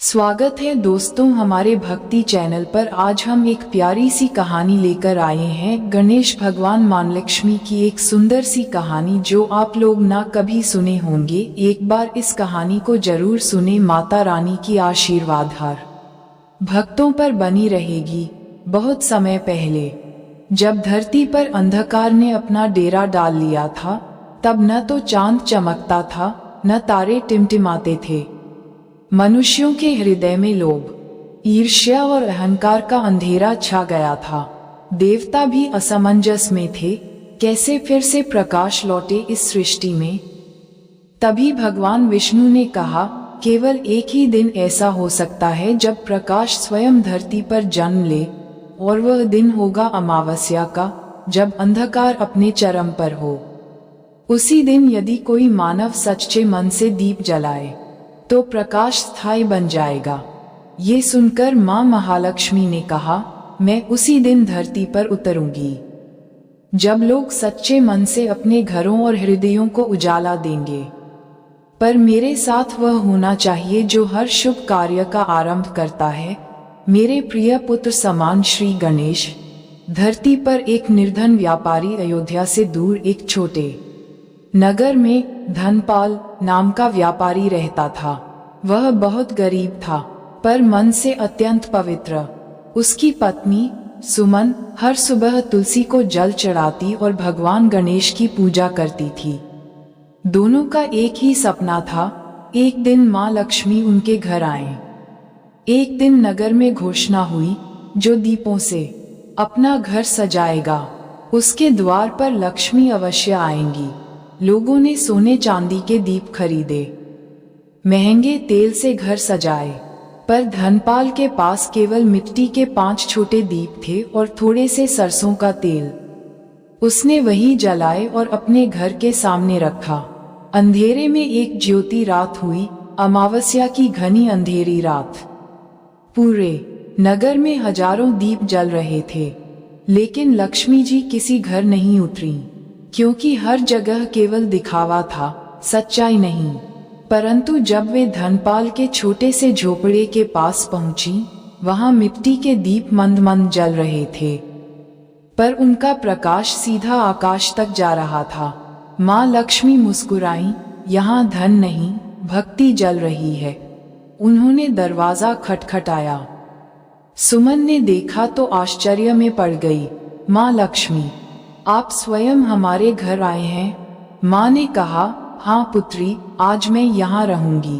स्वागत है दोस्तों हमारे भक्ति चैनल पर। आज हम एक प्यारी सी कहानी लेकर आए हैं। गणेश भगवान मां लक्ष्मी की एक सुंदर सी कहानी जो आप लोग ना कभी सुने होंगे। एक बार इस कहानी को जरूर सुने। माता रानी की आशीर्वाद हर भक्तों पर बनी रहेगी। बहुत समय पहले जब धरती पर अंधकार ने अपना डेरा डाल लिया था, तब न तो चांद चमकता था न तारे टिमटिमाते थे। मनुष्यों के हृदय में लोभ, ईर्ष्या और अहंकार का अंधेरा छा गया था। देवता भी असमंजस में थे, कैसे फिर से प्रकाश लौटे इस सृष्टि में। तभी भगवान विष्णु ने कहा, केवल एक ही दिन ऐसा हो सकता है जब प्रकाश स्वयं धरती पर जन्म ले, और वह दिन होगा अमावस्या का, जब अंधकार अपने चरम पर हो। उसी दिन यदि कोई मानव सच्चे मन से दीप जलाए तो प्रकाश स्थायी बन जाएगा। ये सुनकर मां महालक्ष्मी ने कहा, मैं उसी दिन धरती पर उतरूंगी जब लोग सच्चे मन से अपने घरों और हृदयों को उजाला देंगे। पर मेरे साथ वह होना चाहिए जो हर शुभ कार्य का आरंभ करता है। मेरे प्रिय पुत्र समान श्री गणेश। धरती पर एक निर्धन व्यापारी अयोध्या से दूर एक छोटे नगर में धनपाल नाम का व्यापारी रहता था। वह बहुत गरीब था, पर मन से अत्यंत पवित्र। उसकी पत्नी सुमन हर सुबह तुलसी को जल चढ़ाती और भगवान गणेश की पूजा करती थी। दोनों का एक ही सपना था, एक दिन मां लक्ष्मी उनके घर आए। एक दिन नगर में घोषणा हुई, जो दीपों से अपना घर सजाएगा उसके द्वार पर लक्ष्मी अवश्य आएंगी। लोगों ने सोने चांदी के दीप खरीदे, महंगे तेल से घर सजाए, पर धनपाल के पास केवल मिट्टी के 5 छोटे दीप थे और थोड़े से सरसों का तेल। उसने वही जलाए और अपने घर के सामने रखा। अंधेरे में एक ज्योति रात हुई, अमावस्या की घनी अंधेरी रात। पूरे नगर में हजारों दीप जल रहे थे, लेकिन लक्ष्मी जी किसी घर नहीं उतरी, क्योंकि हर जगह केवल दिखावा था, सच्चाई नहीं। परंतु जब वे धनपाल के छोटे से झोपड़े के पास पहुंची, वहां मिट्टी के दीप मंद मंद जल रहे थे, पर उनका प्रकाश सीधा आकाश तक जा रहा था। मां लक्ष्मी मुस्कुराई, यहाँ धन नहीं, भक्ति जल रही है। उन्होंने दरवाजा खटखटाया। सुमन ने देखा तो आश्चर्य में पड़ गई। मां लक्ष्मी, आप स्वयं हमारे घर आए हैं? मां ने कहा, हाँ पुत्री, आज मैं यहाँ रहूंगी,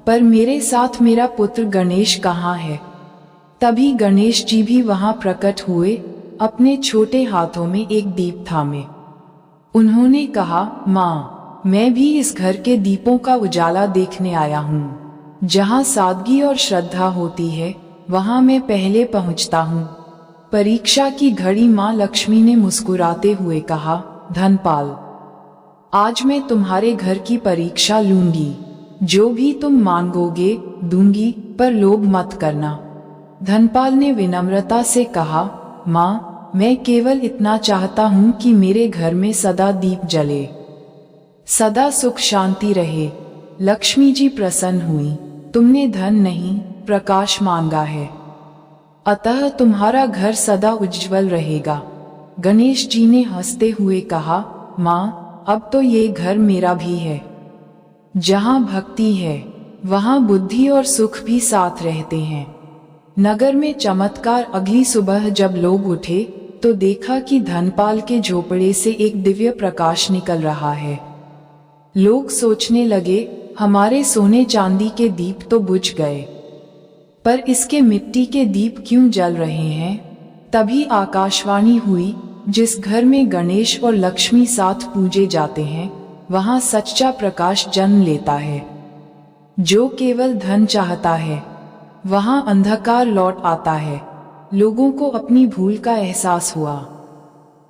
पर मेरे साथ मेरा पुत्र गणेश कहाँ है? तभी गणेश जी भी वहां प्रकट हुए, अपने छोटे हाथों में एक दीप थामे। उन्होंने कहा, माँ, मैं भी इस घर के दीपों का उजाला देखने आया हूँ। जहाँ सादगी और श्रद्धा होती है, वहाँ मैं पहले पहुँचता हूँ। परीक्षा की घड़ी माँ लक्ष्मी ने मुस्कुराते हुए कहा, धनपाल, आज मैं तुम्हारे घर की परीक्षा लूंगी। जो भी तुम मांगोगे दूंगी, पर लोभ मत करना। धनपाल ने विनम्रता से कहा, माँ, मैं केवल इतना चाहता हूँ कि मेरे घर में सदा दीप जले, सदा सुख शांति रहे। लक्ष्मी जी प्रसन्न हुई। तुमने धन नहीं, प्रकाश मांगा है, अतः तुम्हारा घर सदा उज्जवल रहेगा। गणेश जी ने हंसते हुए कहा, माँ, अब तो ये घर मेरा भी है। जहाँ भक्ति है वहाँ बुद्धि और सुख भी साथ रहते हैं। नगर में चमत्कार। अगली सुबह जब लोग उठे तो देखा कि धनपाल के झोपड़े से एक दिव्य प्रकाश निकल रहा है। लोग सोचने लगे, हमारे सोने चांदी के दीप तो बुझ गए, पर इसके मिट्टी के दीप क्यों जल रहे हैं? तभी आकाशवाणी हुई, जिस घर में गणेश और लक्ष्मी साथ पूजे जाते हैं, वहां सच्चा प्रकाश जन्म लेता है। जो केवल धन चाहता है, वहां अंधकार लौट आता है। लोगों को अपनी भूल का एहसास हुआ।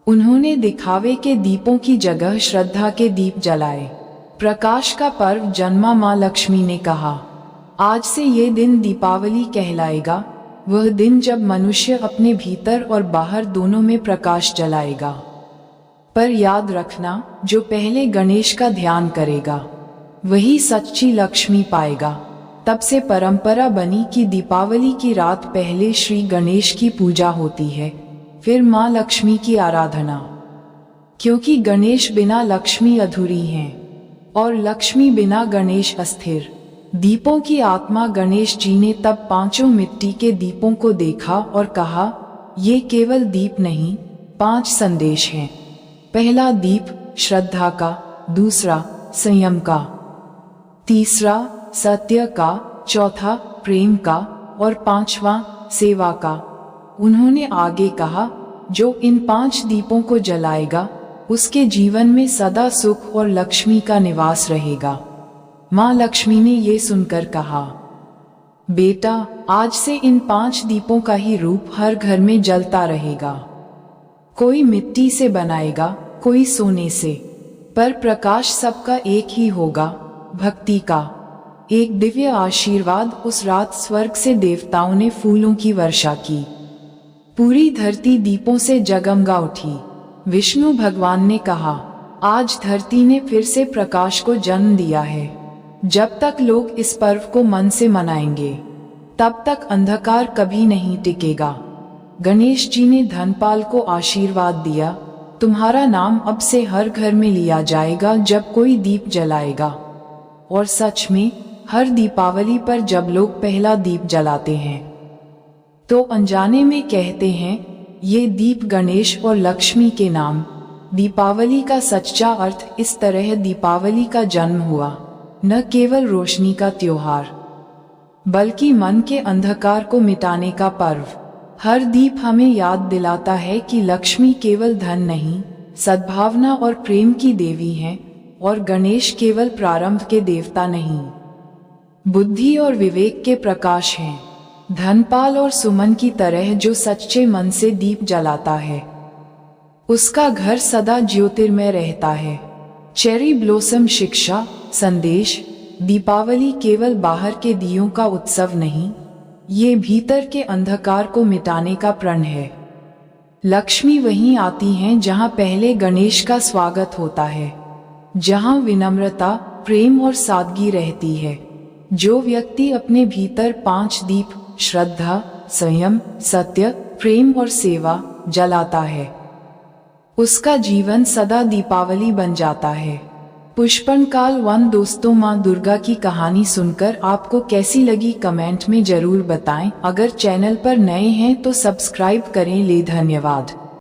उन्होंने दिखावे के दीपों की जगह श्रद्धा के दीप जलाए। प्रकाश का पर्व जन्मा। मां लक्ष्मी ने कहा, आज से ये दिन दीपावली कहलाएगा, वह दिन जब मनुष्य अपने भीतर और बाहर दोनों में प्रकाश जलाएगा। पर याद रखना, जो पहले गणेश का ध्यान करेगा वही सच्ची लक्ष्मी पाएगा। तब से परंपरा बनी कि दीपावली की रात पहले श्री गणेश की पूजा होती है, फिर माँ लक्ष्मी की आराधना। क्योंकि गणेश बिना लक्ष्मी अधूरी हैं और लक्ष्मी बिना गणेश अस्थिर। दीपों की आत्मा गणेश जी ने तब 5 मिट्टी के दीपों को देखा और कहा, ये केवल दीप नहीं, 5 संदेश हैं। पहला दीप श्रद्धा का, दूसरा संयम का, तीसरा सत्य का, चौथा प्रेम का और 5वां सेवा का। उन्होंने आगे कहा, जो इन 5 दीपों को जलाएगा उसके जीवन में सदा सुख और लक्ष्मी का निवास रहेगा। माँ लक्ष्मी ने ये सुनकर कहा, बेटा, आज से इन 5 दीपों का ही रूप हर घर में जलता रहेगा। कोई मिट्टी से बनाएगा, कोई सोने से, पर प्रकाश सबका एक ही होगा, भक्ति का। एक दिव्य आशीर्वाद। उस रात स्वर्ग से देवताओं ने फूलों की वर्षा की। पूरी धरती दीपों से जगमगा उठी। विष्णु भगवान ने कहा, आज धरती ने फिर से प्रकाश को जन्म दिया है। जब तक लोग इस पर्व को मन से मनाएंगे, तब तक अंधकार कभी नहीं टिकेगा। गणेश जी ने धनपाल को आशीर्वाद दिया, तुम्हारा नाम अब से हर घर में लिया जाएगा जब कोई दीप जलाएगा। और सच में हर दीपावली पर जब लोग पहला दीप जलाते हैं तो अनजाने में कहते हैं, ये दीप गणेश और लक्ष्मी के नाम। दीपावली का सच्चा अर्थ इस तरह दीपावली का जन्म हुआ, न केवल रोशनी का त्योहार, बल्कि मन के अंधकार को मिटाने का पर्व। हर दीप हमें याद दिलाता है कि लक्ष्मी केवल धन नहीं, सद्भावना और प्रेम की देवी हैं, और गणेश केवल प्रारंभ के देवता नहीं, बुद्धि और विवेक के प्रकाश हैं। धनपाल और सुमन की तरह जो सच्चे मन से दीप जलाता है, उसका घर सदा ज्योतिर्मय रहता है। चेरी ब्लॉसम शिक्षा संदेश। दीपावली केवल बाहर के दियों का उत्सव नहीं, ये भीतर के अंधकार को मिटाने का प्रण है। लक्ष्मी वहीं आती हैं जहां पहले गणेश का स्वागत होता है, जहां विनम्रता, प्रेम और सादगी रहती है। जो व्यक्ति अपने भीतर 5 दीप श्रद्धा, संयम, सत्य, प्रेम और सेवा जलाता है, उसका जीवन सदा दीपावली बन जाता है। पुष्पन काल 1। दोस्तों, माँ दुर्गा की कहानी सुनकर आपको कैसी लगी कमेंट में जरूर बताएं। अगर चैनल पर नए हैं तो सब्सक्राइब करें। धन्यवाद।